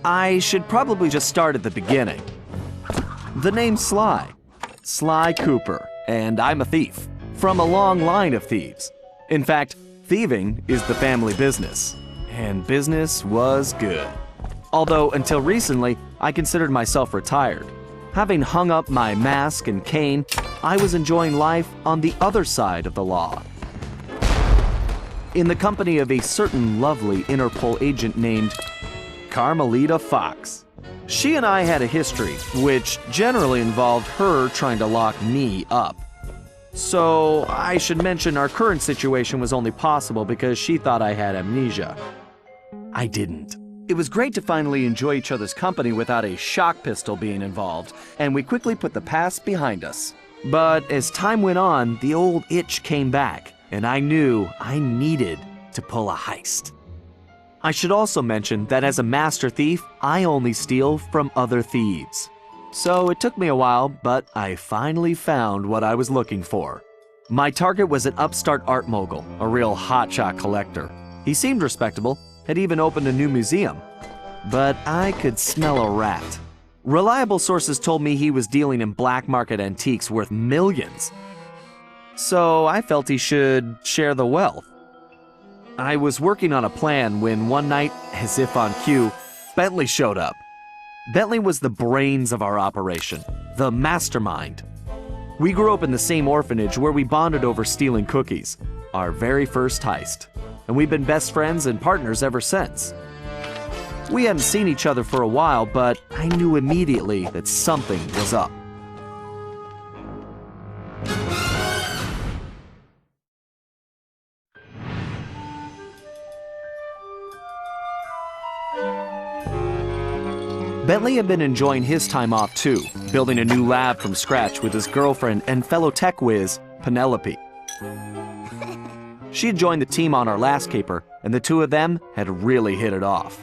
I should probably just start at the beginning. The name's Sly. Sly Cooper, and I'm a thief. From a long line of thieves. In fact, thieving is the family business. And business was good. Although, until recently, I considered myself retired. Having hung up my mask and cane, I was enjoying life on the other side of the law. In the company of a certain lovely Interpol agent named Carmelita Fox. She and I had a history, which generally involved her trying to lock me up. So I should mention our current situation was only possible because she thought I had amnesia. I didn't. It was great to finally enjoy each other's company without a shock pistol being involved, and we quickly put the past behind us. But as time went on, the old itch came back, and I knew I needed to pull a heist. I should also mention that as a master thief, I only steal from other thieves. So it took me a while, but I finally found what I was looking for. My target was an upstart art mogul, a real hotshot collector. He seemed respectable, had even opened a new museum. But I could smell a rat. Reliable sources told me he was dealing in black market antiques worth millions. So I felt he should share the wealth. I was working on a plan when one night, as if on cue, Bentley showed up. Bentley was the brains of our operation, the mastermind. We grew up in the same orphanage where we bonded over stealing cookies, our very first heist, and we've been best friends and partners ever since. We hadn't seen each other for a while, but I knew immediately that something was up. Bentley had been enjoying his time off too, building a new lab from scratch with his girlfriend and fellow tech whiz, Penelope. She had joined the team on our last caper, and the two of them had really hit it off.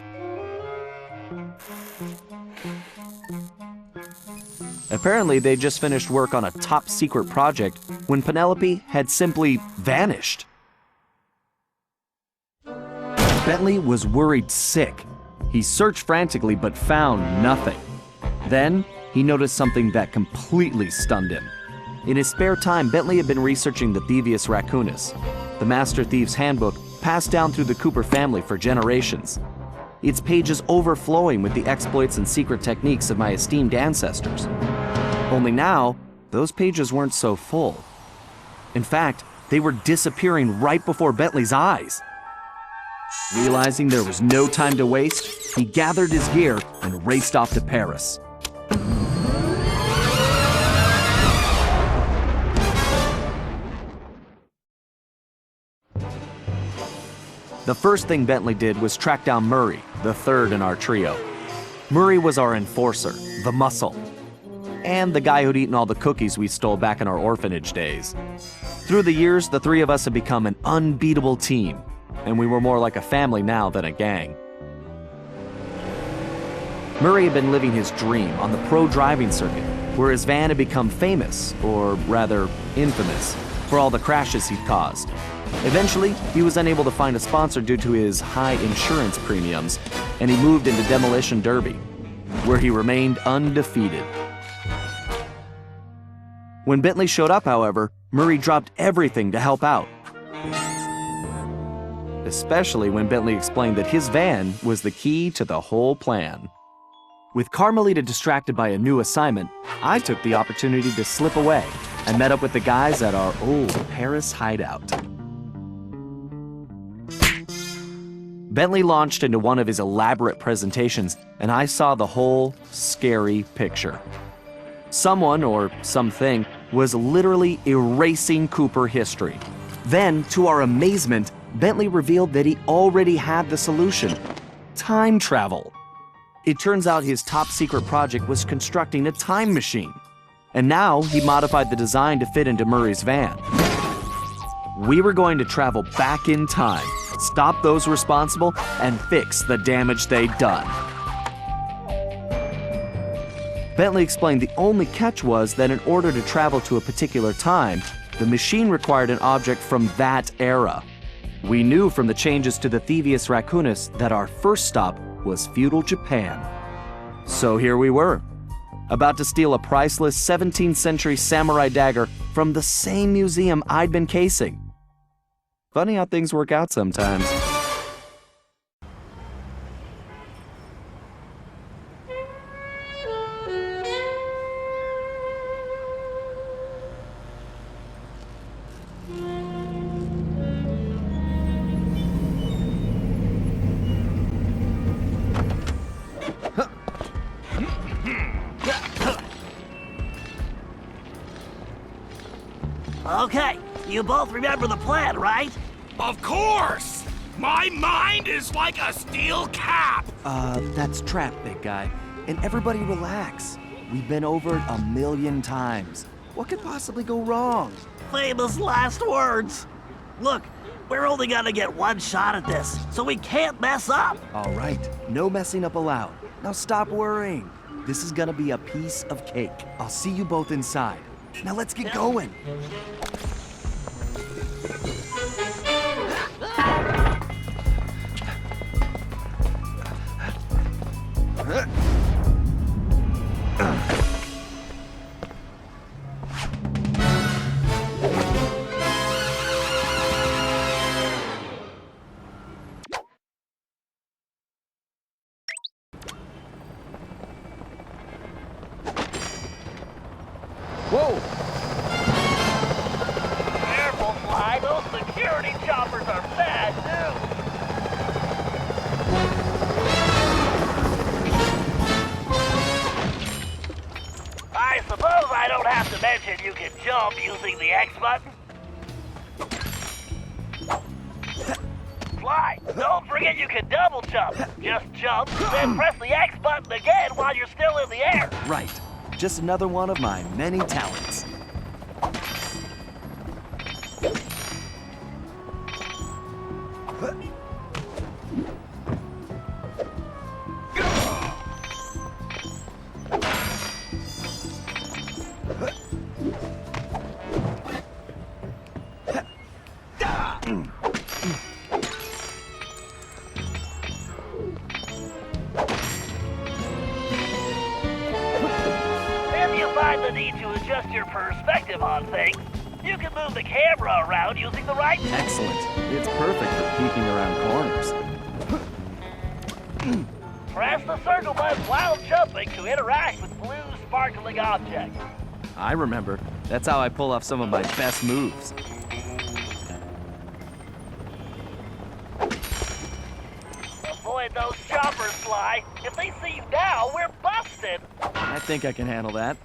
Apparently, they just finished work on a top-secret project when Penelope had simply vanished. Bentley was worried sick. He searched frantically but found nothing. Then, he noticed something that completely stunned him. In his spare time, Bentley had been researching the Thievius Raccoonus, the Master Thief's handbook passed down through the Cooper family for generations. Its pages overflowing with the exploits and secret techniques of my esteemed ancestors. Only now, those pages weren't so full. In fact, they were disappearing right before Bentley's eyes. Realizing there was no time to waste, he gathered his gear and raced off to Paris. The first thing Bentley did was track down Murray, the third in our trio. Murray was our enforcer, the muscle, and the guy who'd eaten all the cookies we stole back in our orphanage days. Through the years, the three of us had become an unbeatable team, and we were more like a family now than a gang. Murray had been living his dream on the pro driving circuit, where his van had become famous, or rather infamous, for all the crashes he'd caused. Eventually, he was unable to find a sponsor due to his high insurance premiums, and he moved into Demolition Derby, where he remained undefeated. When Bentley showed up, however, Murray dropped everything to help out. Especially when Bentley explained that his van was the key to the whole plan. With Carmelita distracted by a new assignment, I took the opportunity to slip away and met up with the guys at our old Paris hideout. Bentley launched into one of his elaborate presentations, and I saw the whole scary picture. Someone, or something, was literally erasing Cooper history. Then, to our amazement, Bentley revealed that he already had the solution: time travel. It turns out his top-secret project was constructing a time machine, and now he modified the design to fit into Murray's van. We were going to travel back in time, stop those responsible, and fix the damage they'd done. Bentley explained the only catch was that in order to travel to a particular time, the machine required an object from that era. We knew from the changes to the Thievius Raccoonus that our first stop was feudal Japan. So here we were, about to steal a priceless 17th century samurai dagger from the same museum I'd been casing. Funny how things work out sometimes. Okay, you both remember the plan, right? Of course! My mind is like a steel cap! That's trap, big guy. And everybody relax. We've been over it 1,000,000 times. What could possibly go wrong? Famous last words. Look, we're only gonna get one shot at this, so we can't mess up. All right, no messing up allowed. Now stop worrying. This is gonna be a piece of cake. I'll see you both inside. Now let's get going. Whoa! Careful, Sly. Those security choppers are bad news. I suppose I don't have to mention you can jump using the X button. Sly, don't forget you can double jump. Just jump, then press the X button again while you're still in the air. Right. Just another one of my many talents. Find the need to adjust your perspective on things, you can move the camera around using the right. Excellent. It's perfect for peeking around corners. Press the circle button while jumping to interact with blue sparkling objects. I remember. That's how I pull off some of my best moves. Avoid those choppers, Sly. If they see you now, we're busted. I think I can handle that.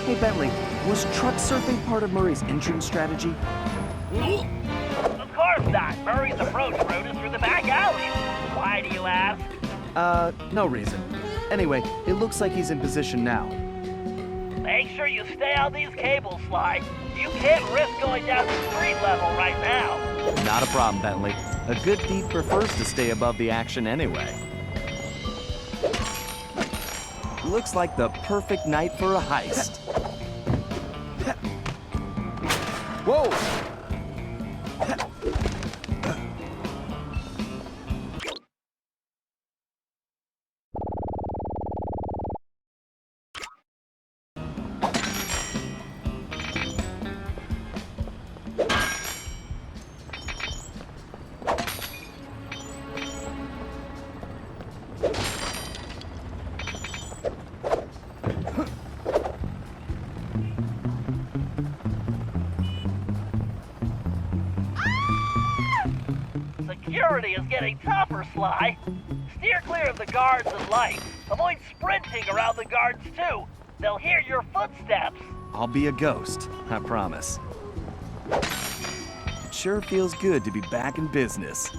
Hey, Bentley, was truck surfing part of Murray's entrance strategy? Of course not. Murray's approach route is through the back alley. Why do you ask? No reason. Anyway, it looks like he's in position now. Make sure you stay on these cables, Sly. You can't risk going down to street level right now. Not a problem, Bentley. A good thief prefers to stay above the action anyway. Looks like the perfect night for a heist. Whoa! Security is getting tougher, Sly. Steer clear of the guards and lights. Avoid sprinting around the guards, too. They'll hear your footsteps. I'll be a ghost, I promise. It sure feels good to be back in business.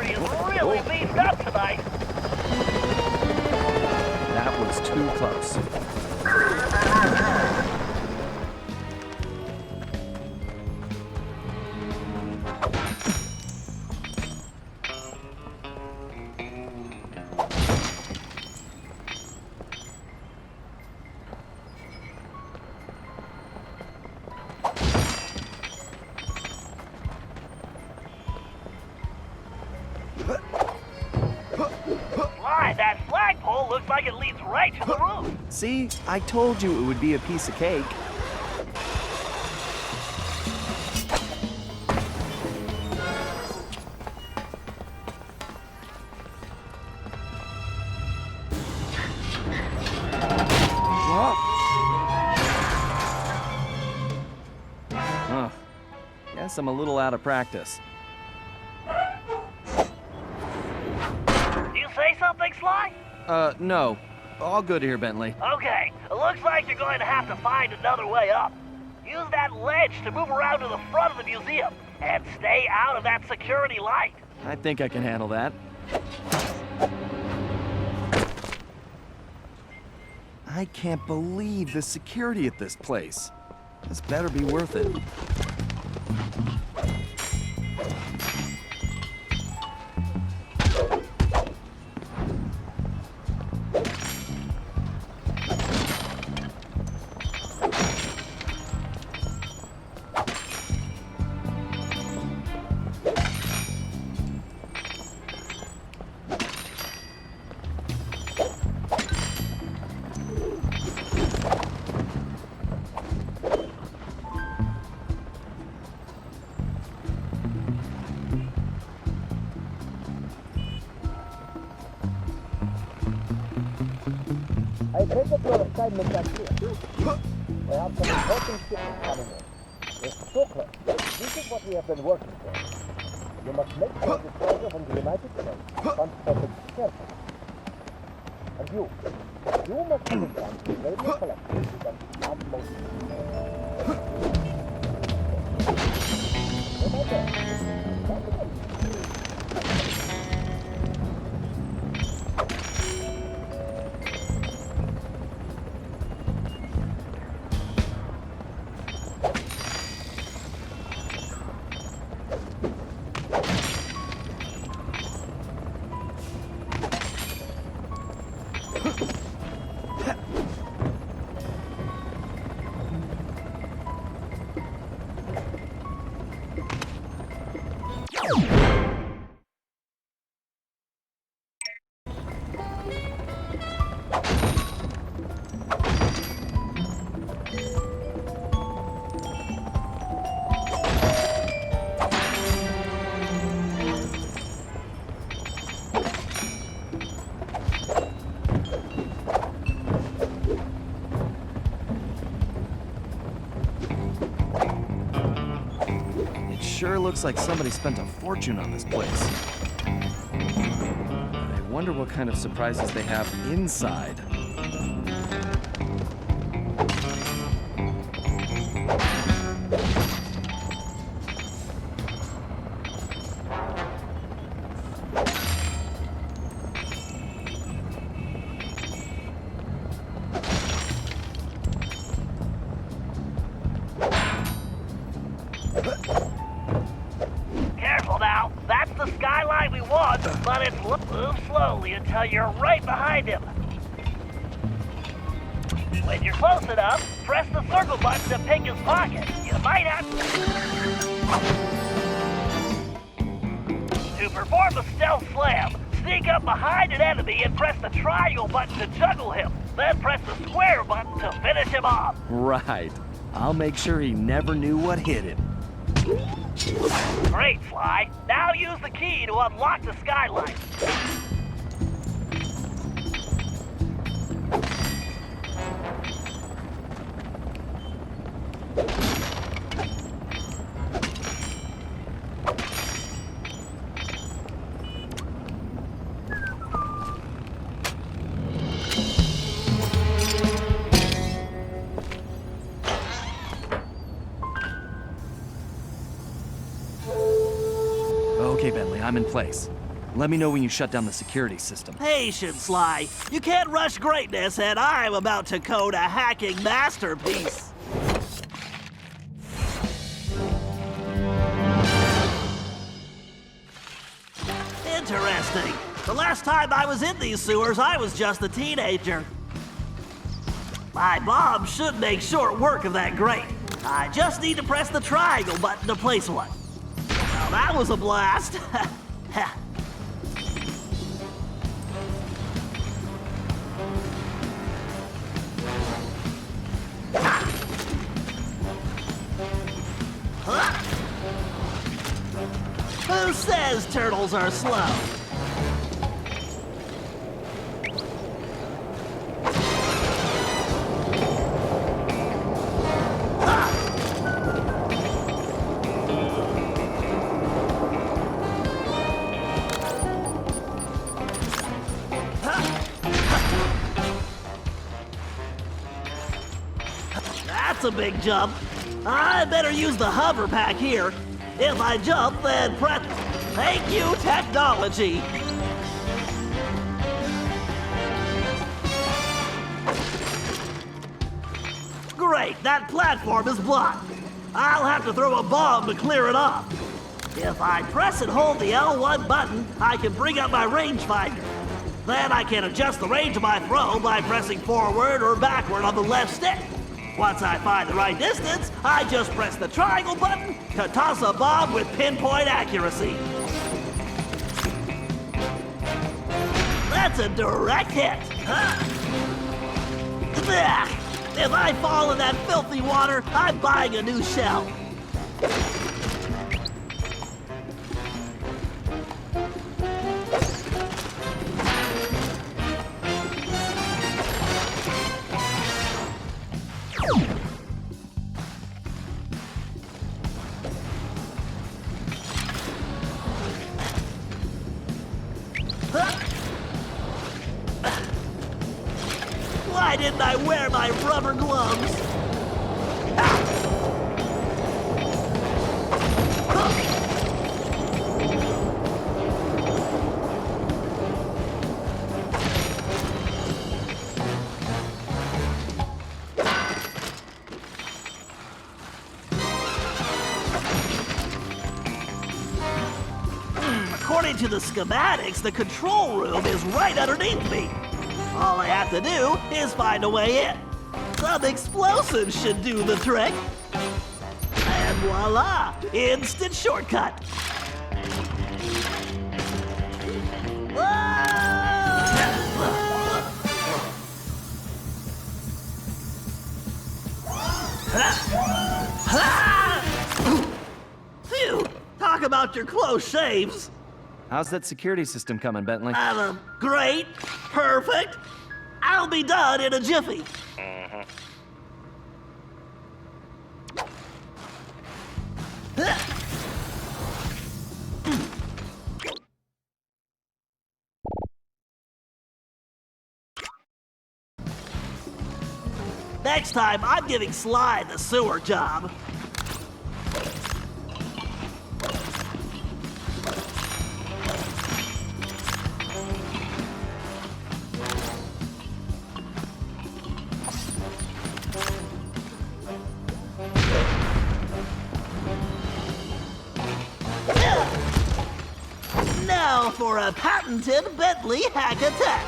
security is really beefed up tonight. That was too close. Sly, that flagpole looks like it leads right to the roof. See, I told you it would be a piece of cake. Huh. Guess I'm a little out of practice. Do you say something, Sly? No. All good here, Bentley. Okay, it looks like you're going to have to find another way up. Use that ledge to move around to the front of the museum and stay out of that security light. I think I can handle that. I can't believe the security at this place. This better be worth it. I take up your assignment as clear. We have some important shipments coming in. It's so close. This is what we have been working for. You must make sure the treasure from the United States transported carefully. And you must put it down to the radio collection with the utmost Sure looks like somebody spent a fortune on this place. I wonder what kind of surprises they have inside. Careful now. That's the skyline we want, but it's move slowly until you're right behind him. When you're close enough, press the circle button to pick his pocket. You might have to perform a stealth slam. Sneak up behind an enemy and press the triangle button to juggle him. Then press the square button to finish him off. Right. I'll make sure he never knew what hit him. Great, Sly. Now use the key to unlock the skylight. Okay, Bentley, I'm in place. Let me know when you shut down the security system. Patience, Sly. You can't rush greatness, and I'm about to code a hacking masterpiece. Interesting. The last time I was in these sewers, I was just a teenager. My mom should make short work of that grate. I just need to press the triangle button to place one. Well, that was a blast. Who says turtles are slow? That's a big jump. I better use the hover pack here. If I jump, then press... Thank you, technology. Great, that platform is blocked. I'll have to throw a bomb to clear it off. If I press and hold the L1 button, I can bring up my rangefinder. Then I can adjust the range of my throw by pressing forward or backward on the left stick. Once I find the right distance, I just press the triangle button to toss a bomb with pinpoint accuracy. That's a direct hit. Ugh. If I fall in that filthy water, I'm buying a new shell. Why didn't I wear my rubber gloves? According to the schematics, the control room is right underneath me. All I have to do is find a way in. Some explosives should do the trick. And voila, instant shortcut. Phew, talk about your close shaves. How's that security system coming, Bentley? Great, perfect. I'll be done in a jiffy. Next time, I'm giving Sly the sewer job. Now for a patented Bentley hack attack.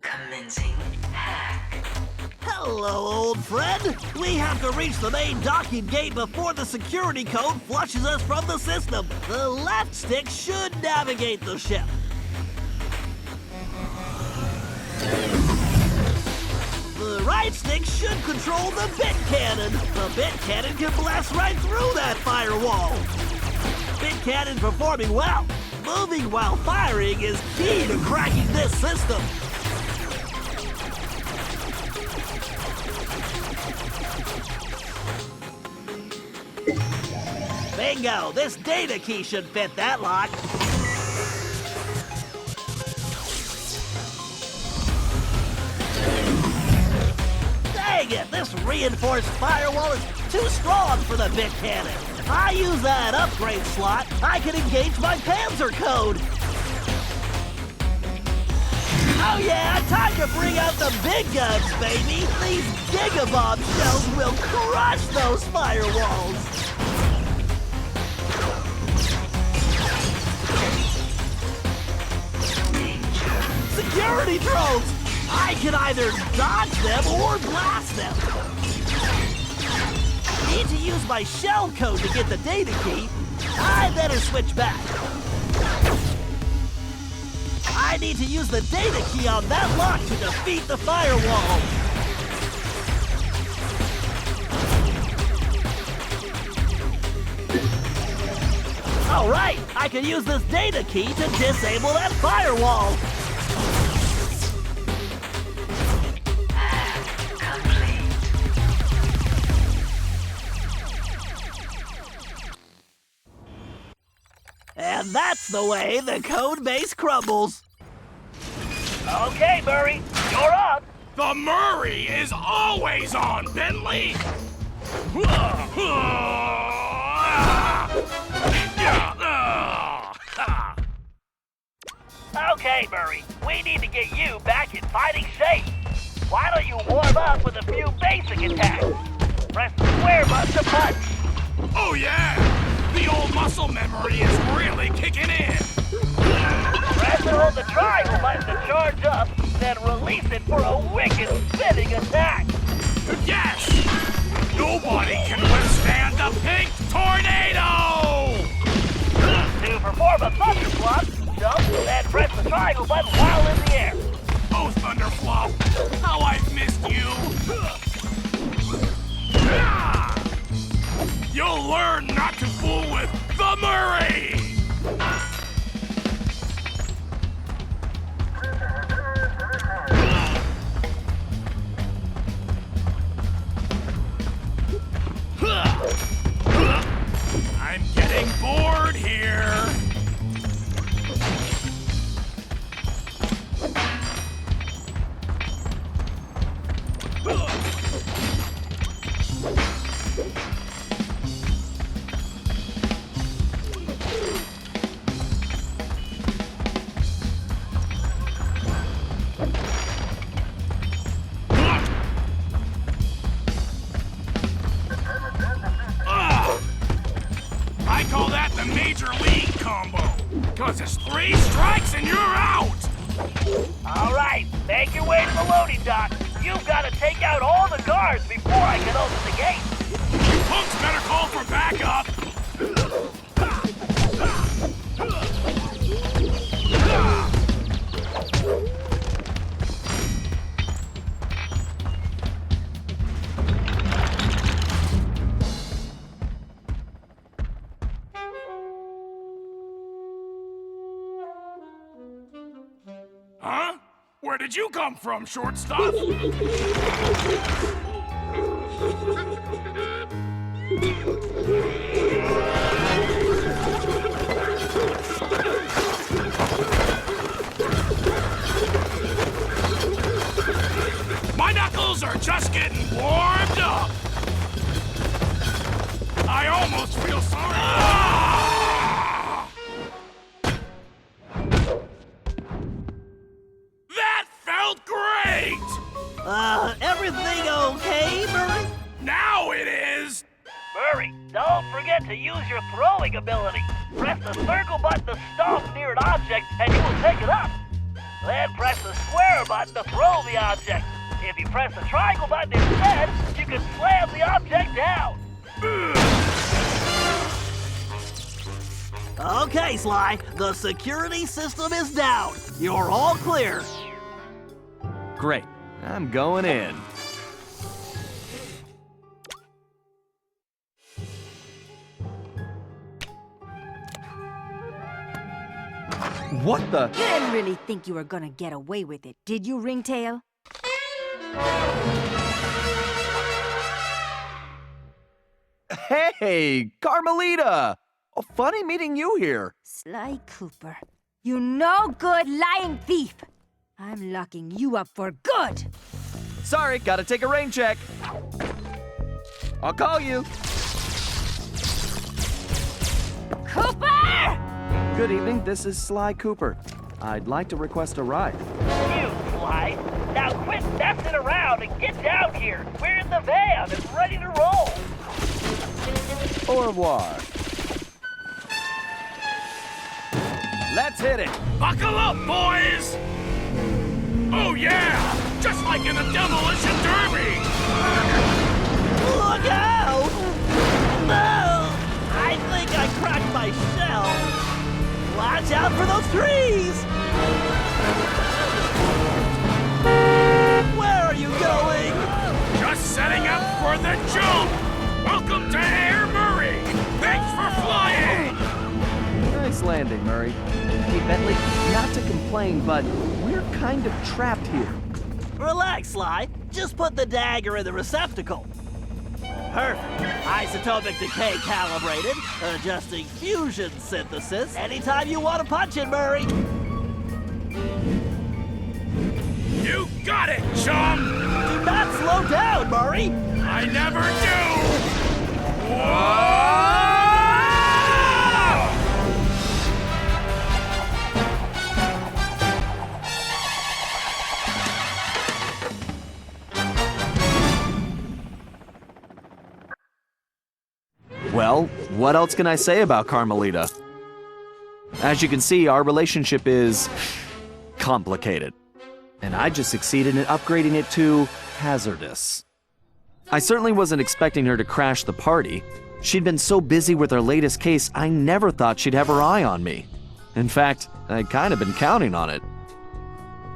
Commencing hack. Hello, old friend. We have to reach the main docking gate before the security code flushes us from the system. The left stick should navigate the ship. The right stick should control the bit cannon. The bit cannon can blast right through that firewall. Bit cannon performing well. Moving while firing is key to cracking this system. Bingo! This data key should fit that lock. Dang it, this reinforced firewall is too strong for the big cannon. If I use that upgrade slot, I can engage my Panzer code. Oh yeah, time to bring out the big guns, baby. These gigabomb shells will crush those firewalls. Security drones! I can either dodge them or blast them. Need to use my shell code to get the data key. I better switch back. I need to use the data key on that lock to defeat the firewall. All right, I can use this data key to disable that firewall. And that's the way the code base crumbles. Okay, Murray, you're up. The Murray is always on, Bentley! Okay, Murray, we need to get you back in fighting shape. Why don't you warm up with a few basic attacks? Press the square button to punch. Oh yeah! The old muscle memory is really kicking in! Press and hold the triangle button to charge up, then release it for a wicked spinning attack. Yes! Nobody can withstand the pink tornado! To perform a thunderflop, jump, then press the triangle button while in the air. Oh, Thunderflop, how I've missed you! You'll learn not to fool with the Murray! I'm getting bored here. I call that the Major League combo. 'Cause it's 3 strikes and you're out! All right, make your way to the loading dock. You've got to take out all the guards before I can open the gate. You punks better call for backup! Huh? Where did you come from, shortstop? My knuckles are just getting warmed up. I almost feel sorry. Ah! That felt great! Everything okay, Murray? Now it is! Murray, don't forget to use your throwing ability. Press the circle button to stomp near an object and you will pick it up. Then press the square button to throw the object. If you press the triangle button instead, you can slam the object down. Okay, Sly, the security system is down. You're all clear. Great. I'm going in. What the? You didn't really think you were gonna get away with it, did you, Ringtail? Hey, Carmelita! Oh, funny meeting you here. Sly Cooper, you no good lying thief! I'm locking you up for good! Sorry, gotta take a rain check. I'll call you. Cooper! Good evening, this is Sly Cooper. I'd like to request a ride. You, Sly. Now quit messing around and get down here. We're in the van and ready to roll. Au revoir. Let's hit it. Buckle up, boys! Oh yeah! Just like in a demolition derby! Look out! No! I think I cracked my shell. Watch out for those trees! Where are you going? Just setting up for the jump! Welcome to Air Murray! Thanks for flying! Nice landing, Murray. Hey, Bentley, not to complain, but we're kind of trapped here. Relax, Sly. Just put the dagger in the receptacle. Perfect. Isotopic decay calibrated. Adjusting fusion synthesis. Anytime you want to punch it, Murray. You got it, chum! Do not slow down, Murray. I never do! Whoa! Well, what else can I say about Carmelita? As you can see, our relationship is complicated. And I just succeeded in upgrading it to hazardous. I certainly wasn't expecting her to crash the party. She'd been so busy with her latest case, I never thought she'd have her eye on me. In fact, I'd kind of been counting on it.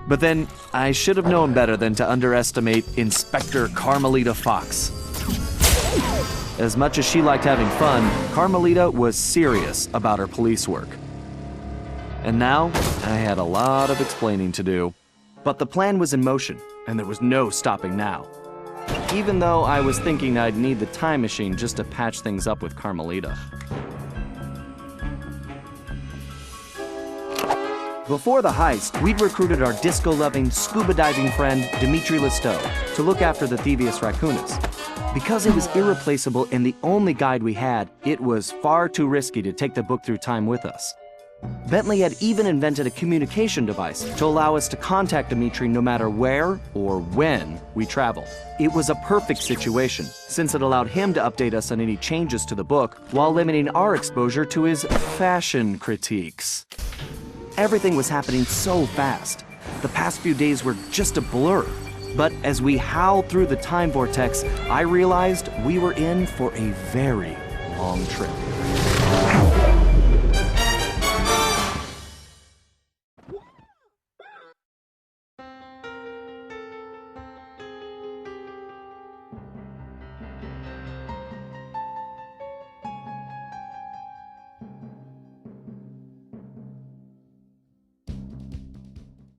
But then, I should have known better than to underestimate Inspector Carmelita Fox. As much as she liked having fun, Carmelita was serious about her police work. And now, I had a lot of explaining to do. But the plan was in motion, and there was no stopping now. Even though I was thinking I'd need the time machine just to patch things up with Carmelita. Before the heist, we'd recruited our disco-loving, scuba-diving friend, Dimitri Listeau, to look after the Thievius Raccoonus. Because it was irreplaceable and the only guide we had, it was far too risky to take the book through time with us. Bentley had even invented a communication device to allow us to contact Dimitri no matter where or when we traveled. It was a perfect situation, since it allowed him to update us on any changes to the book while limiting our exposure to his fashion critiques. Everything was happening so fast. The past few days were just a blur. But as we howled through the time vortex, I realized we were in for a very long trip.